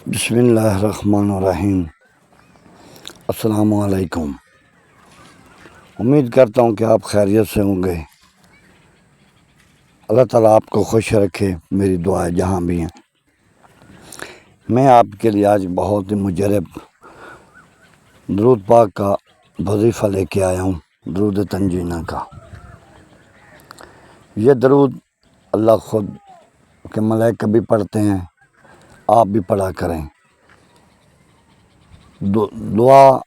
بسم اللہ الرحمن الرحیم۔ السلام علیکم۔ امید کرتا ہوں کہ آپ خیریت سے ہوں گے۔ اللہ تعالیٰ آپ کو خوش رکھے، میری دعائیں جہاں بھی ہیں۔ میں آپ کے لیے آج بہت ہی مجرب درود پاک کا وظیفہ لے کے آیا ہوں، درود تنجینہ کا۔ یہ درود اللہ خود کے ملائکہ بھی پڑھتے ہیں، آپ بھی پڑھا کریں۔ دعا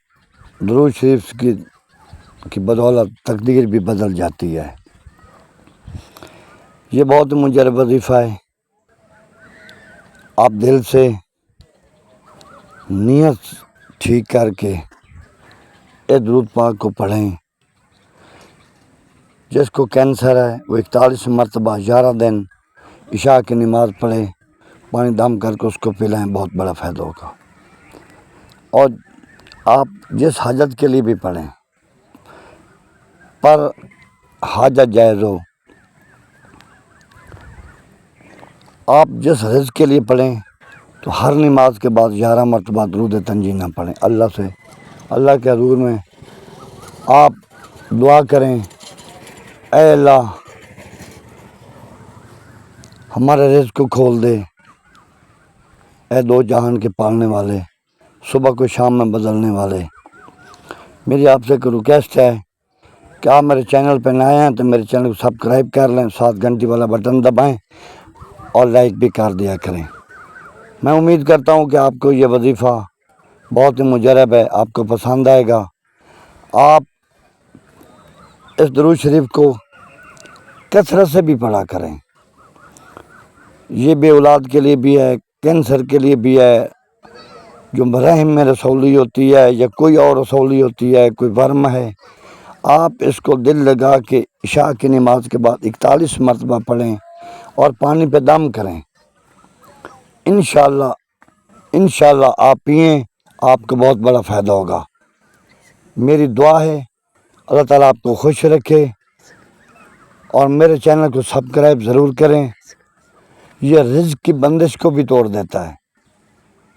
درود شریف کی بدولت تقدیر بھی بدل جاتی ہے۔ یہ بہت مجرب وظیفہ ہے۔ آپ دل سے نیت ٹھیک کر کے اے درود پاک کو پڑھیں۔ جس کو کینسر ہے وہ 41 مرتبہ 11 دن عشاء کی نماز پڑھیں، پانی دم کر کے اس کو پلائیں، بہت بڑا فائدہ ہوگا۔ اور آپ جس حاجت کے لیے بھی پڑھیں، پر حاجت جائز ہو، آپ جس رزق کے لیے پڑھیں تو ہر نماز کے بعد 11 مرتبہ درود تنجینہ پڑھیں۔ اللہ کے حضور میں آپ دعا کریں، اے اللہ ہمارے رزق کو کھول دے، اے دو جہان کے پالنے والے، صبح کو شام میں بدلنے والے۔ میری آپ سے ایک ریکویسٹ ہے کہ آپ میرے چینل پہ نئے ہیں تو میرے چینل کو سبسکرائب کر لیں، 7 گھنٹی والا بٹن دبائیں اور لائک بھی کر دیا کریں۔ میں امید کرتا ہوں کہ آپ کو یہ وظیفہ بہت ہی مجرب ہے، آپ کو پسند آئے گا۔ آپ اس درود شریف کو کثرت سے بھی پڑھا کریں۔ یہ بے اولاد کے لیے بھی ہے، کینسر کے لیے بھی ہے، جو رحم میں رسولی ہوتی ہے یا کوئی اور رسولی ہوتی ہے، کوئی ورم ہے، آپ اس کو دل لگا کے عشاء کی نماز کے بعد 41 مرتبہ پڑھیں اور پانی پہ دم کریں۔ انشاءاللہ آپ پئیں، آپ کو بہت بڑا فائدہ ہوگا۔ میری دعا ہے اللہ تعالیٰ آپ کو خوش رکھے، اور میرے چینل کو سبسکرائب ضرور کریں۔ یہ رزق کی بندش کو بھی توڑ دیتا ہے۔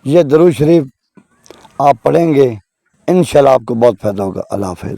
یہ درود شریف آپ پڑھیں گے، انشاءاللہ آپ کو بہت فائدہ ہوگا۔ اللہ حافظ۔